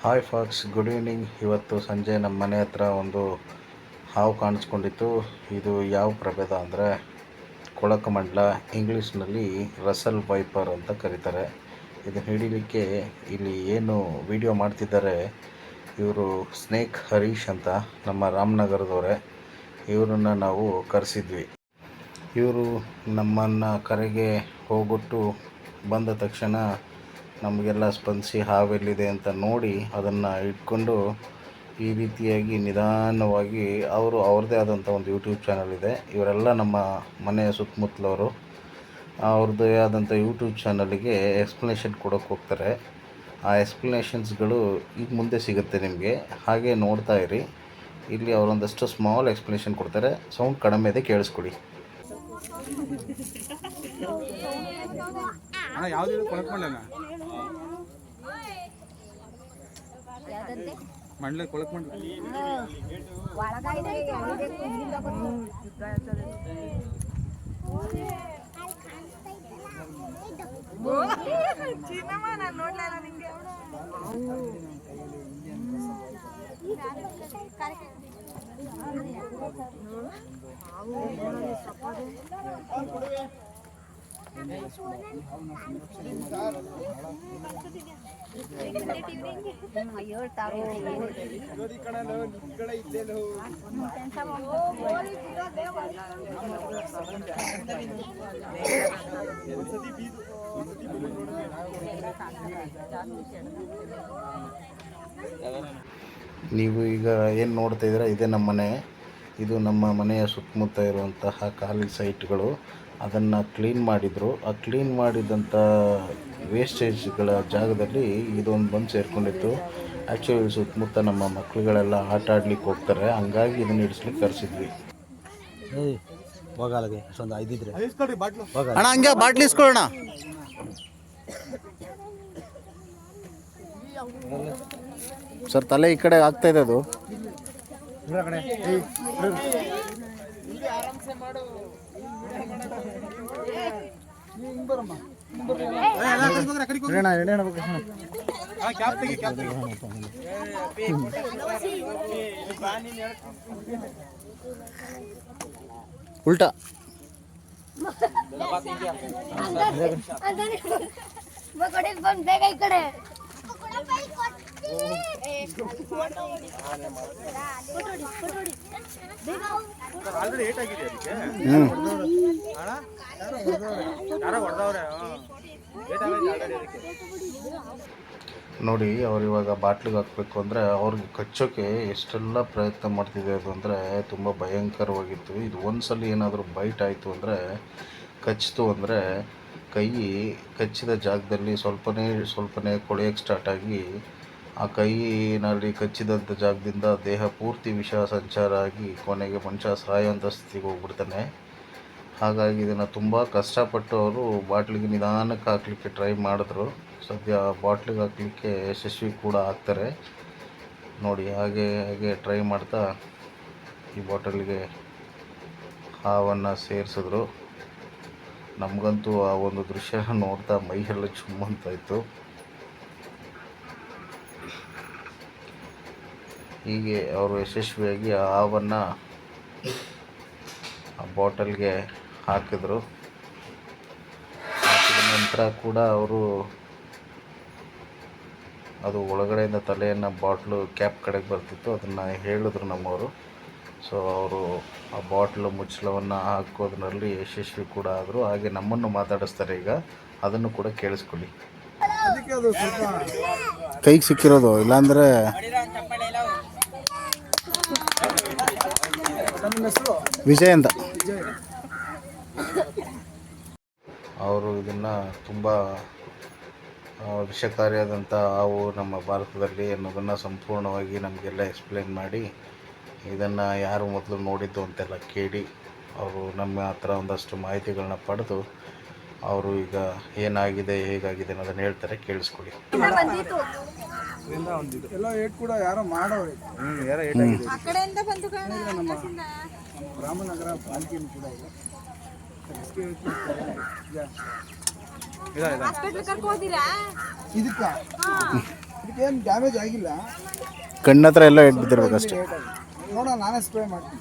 Hi fox, good evening. ಇವತ್ತು ಸಂಜೆ ನಮ್ಮ ಮನೆ ಹತ್ರ ಒಂದು ಹಾವು ಕಾಣಿಸ್ಕೊಂಡಿತ್ತು. ಇದು ಯಾವ ಪ್ರಭೇದ ಅಂದರೆ ಕೊಳಕಮಂಡಲ, ಇಂಗ್ಲೀಷ್ನಲ್ಲಿ ರಸಲ್ ವೈಪರ್ ಅಂತ ಕರೀತಾರೆ. ಇದನ್ನು ಹಿಡಿಲಿಕ್ಕೆ ಇಲ್ಲಿ ಏನು ವಿಡಿಯೋ ಮಾಡ್ತಿದ್ದಾರೆ ಇವರು ಸ್ನೇಕ್ ಹರೀಶ್ ಅಂತ, ನಮ್ಮ ರಾಮನಗರದವರೇ. ಇವರನ್ನು ನಾವು ಕರೆಸಿದ್ವಿ. ಇವರು ನಮ್ಮನ್ನು ಕರೆಗೆ ಹೋಗ್ಬಿಟ್ಟು ಬಂದ ತಕ್ಷಣ ನಮಗೆಲ್ಲ ಸ್ಪಂದಿಸಿ ಹಾವೆಲ್ಲಿದೆ ಅಂತ ನೋಡಿ ಅದನ್ನು ಇಟ್ಕೊಂಡು ಈ ರೀತಿಯಾಗಿ ನಿಧಾನವಾಗಿ ಅವರು ಅವ್ರದ್ದೇ ಆದಂಥ ಒಂದು ಯೂಟ್ಯೂಬ್ ಚಾನಲ್ ಇದೆ. ಇವರೆಲ್ಲ ನಮ್ಮ ಮನೆಯ ಸುತ್ತಮುತ್ತಲವರು. ಅವ್ರದ್ದೇ ಆದಂಥ ಯೂಟ್ಯೂಬ್ ಚಾನಲ್ಗೆ ಎಕ್ಸ್ಪ್ಲನೇಷನ್ ಕೊಡೋಕ್ಕೆ ಹೋಗ್ತಾರೆ. ಆ ಎಕ್ಸ್ಪ್ಲನೇಷನ್ಸ್ಗಳು ಈಗ ಮುಂದೆ ಸಿಗುತ್ತೆ ನಿಮಗೆ, ಹಾಗೆ ನೋಡ್ತಾ ಇರಿ. ಇಲ್ಲಿ ಅವರೊಂದಷ್ಟು ಸ್ಮಾಲ್ ಎಕ್ಸ್ಪ್ಲನೇಷನ್ ಕೊಡ್ತಾರೆ. ಸೌಂಡ್ ಕಡಿಮೆ ಇದೆ, ಕೇಳಿಸ್ಕೊಡಿ. ಮಂಡ್ಲೆ ಕೊಳಕ್ ಮಂಡ್ಲ ನೋಡ್ಲಲ್ಲ ನಿಂಗೆ ನೀವು ಈಗ ಏನು ನೋಡ್ತಾ ಇದ್ದೀರಾ, ಇದೇ ನಮ್ಮ ಮನೆ. ಇದು ನಮ್ಮ ಮನೆಯ ಸುತ್ತಮುತ್ತ ಇರುವಂತಹ ಖಾಲಿ ಸೈಟ್ಗಳು. ಅದನ್ನು ಕ್ಲೀನ್ ಮಾಡಿದರು. ಆ ಕ್ಲೀನ್ ಮಾಡಿದಂಥ ವೇಸ್ಟೇಜ್ಗಳ ಜಾಗದಲ್ಲಿ ಇದೊಂದು ಬಂದು ಸೇರಿಕೊಂಡಿತ್ತು. ಆ್ಯಕ್ಚುಲಿ ಸುತ್ತಮುತ್ತ ನಮ್ಮ ಮಕ್ಕಳುಗಳೆಲ್ಲ ಆಟ ಆಡ್ಲಿಕ್ಕೆ ಹೋಗ್ತಾರೆ, ಹಂಗಾಗಿ ಇದನ್ನು ಇಡಿಸ್ಲಿಕ್ಕೆ ಕರೆಸಿದ್ವಿ. ಹೋಗಲ್ಗೆ ಅಷ್ಟೊಂದು ಐದಿದ್ರೆ ಅಣ್ಣ, ಹಂಗೆ ಬಾಟ್ಲಿ ಇಸ್ಕೊಳ್ಳೋಣ. ಸರ್, ತಲೆ ಈ ಕಡೆ ಆಗ್ತಾ ಇದೆ. ಅದು ಉಲ್ಟಾ ಬೇಗ ಈ ಕಡೆ ನೋಡಿ, ಅವ್ರು ಇವಾಗ ಬಾಟ್ಲಿಗೆ ಹಾಕಬೇಕು ಅಂದರೆ ಅವ್ರಿಗೆ ಕಚ್ಚೋಕ್ಕೆ ಎಷ್ಟೆಲ್ಲ ಪ್ರಯತ್ನ ಮಾಡ್ತಿದೆ. ಅದು ಅಂದರೆ ತುಂಬ ಭಯಂಕರವಾಗಿತ್ತು. ಇದು ಒಂದ್ಸಲ ಏನಾದರೂ ಬೈಟ್ ಆಯಿತು ಅಂದರೆ, ಕಚ್ಚಿತು ಅಂದರೆ ಕೈ ಕಚ್ಚಿದ ಜಾಗದಲ್ಲಿ ಸ್ವಲ್ಪನೇ ಕೊಳೆಯೋಕ್ಕೆ ಸ್ಟಾರ್ಟ್ ಆಗಿ, ಆ ಕೈನಲ್ಲಿ ಕಚ್ಚಿದಂಥ ಜಾಗದಿಂದ ದೇಹ ಪೂರ್ತಿ ವಿಷ ಸಂಚಾರ ಆಗಿ ಕೊನೆಗೆ ಮನುಷ್ಯ ಸಾಯೋಂಥ ಸ್ಥಿತಿಗೆ ಹೋಗ್ಬಿಡ್ತಾನೆ. ಹಾಗಾಗಿ ಇದನ್ನು ತುಂಬ ಕಷ್ಟಪಟ್ಟು ಅವರು ಬಾಟ್ಲಿಗೆ ನಿಧಾನಕ್ಕೆ ಹಾಕಲಿಕ್ಕೆ ಟ್ರೈ ಮಾಡಿದ್ರು. ಸದ್ಯ ಬಾಟ್ಲಿಗೆ ಹಾಕಲಿಕ್ಕೆ ಯಶಸ್ವಿ ಕೂಡ ಆಗ್ತಾರೆ. ನೋಡಿ, ಹಾಗೆ ಟ್ರೈ ಮಾಡ್ತಾ ಈ ಬಾಟಲಿಗೆ ಹಾವನ್ನು ಸೇರಿಸಿದ್ರು. ನಮಗಂತೂ ಆ ಒಂದು ದೃಶ್ಯ ನೋಡ್ತಾ ಮೈಯೆಲ್ಲ ಚುಮ್ಮಂತಾಯಿತು. ಹೀಗೆ ಅವರು ಯಶಸ್ವಿಯಾಗಿ ಆ ಹಾವನ್ನು ಆ ಬಾಟಲ್ಗೆ ಹಾಕಿದ್ರು. ಹಾಕಿದ ನಂತರ ಕೂಡ ಅವರು ಅದು ಒಳಗಡೆಯಿಂದ ತಲೆಯನ್ನು ಬಾಟ್ಲು ಕ್ಯಾಪ್ ಕಡೆಗೆ ಬರ್ತಿತ್ತು, ಅದನ್ನು ಹೇಳಿದ್ರು ನಮ್ಮವರು. ಸೊ ಅವರು ಆ ಬಾಟ್ಲು ಮುಚ್ಚಳವನ್ನು ಹಾಕೋದ್ರಲ್ಲಿ ಯಶಸ್ವಿ ಕೂಡ ಆದರು. ಹಾಗೆ ನಮ್ಮನ್ನು ಮಾತಾಡಿಸ್ತಾರೆ. ಈಗ ಅದನ್ನು ಕೂಡ ಕೇಳಿಸ್ಕೊಳ್ಳಿ. ಕೈಗೆ ಸಿಕ್ಕಿರೋದು, ಇಲ್ಲಾಂದರೆ ವಿಜಯ್ ಅಂತ. ಅವರು ಇದನ್ನು ತುಂಬ ವಿಷಕಾರಿಯಾದಂಥ ಹಾವು ನಮ್ಮ ಭಾರತದಲ್ಲಿ ಅನ್ನೋದನ್ನು ಸಂಪೂರ್ಣವಾಗಿ ನಮಗೆಲ್ಲ ಎಕ್ಸ್ಪ್ಲೇನ್ ಮಾಡಿ, ಇದನ್ನು ಯಾರು ಮೊದಲು ನೋಡಿದ್ದು ಅಂತೆಲ್ಲ ಕೇಳಿ ಅವರು ನಮ್ಮ ಹತ್ರ ಒಂದಷ್ಟು ಮಾಹಿತಿಗಳನ್ನ ಪಡೆದು ಅವರು ಈಗ ಏನಾಗಿದೆ ಹೇಗಾಗಿದೆ ಅನ್ನೋದನ್ನು ಹೇಳ್ತಾರೆ. ಕೇಳಿಸ್ಕೊಳ್ಳಿ. ಎಲ್ಲ ಏಟ್ ಕೂಡ ಯಾರೋ ಮಾಡೋರು ನಮ್ಮ ರಾಮನಗರ ಪಾಲಿಕೆಯನ್ನು ಕೂಡ ಇದೆ. ಇದಕ್ಕೆ ಇದಕ್ಕೇನು ಡ್ಯಾಮೇಜ್ ಆಗಿಲ್ಲ. ಕಣ್ಣತ್ರ ಎಲ್ಲ ಇಟ್ಟು ಬಿದ್ದಿರ್ಬೇಕಷ್ಟೆ. ನೋಡೋಣ, ನಾನೇ ಸ್ಪ್ರೇ ಮಾಡ್ತೀನಿ.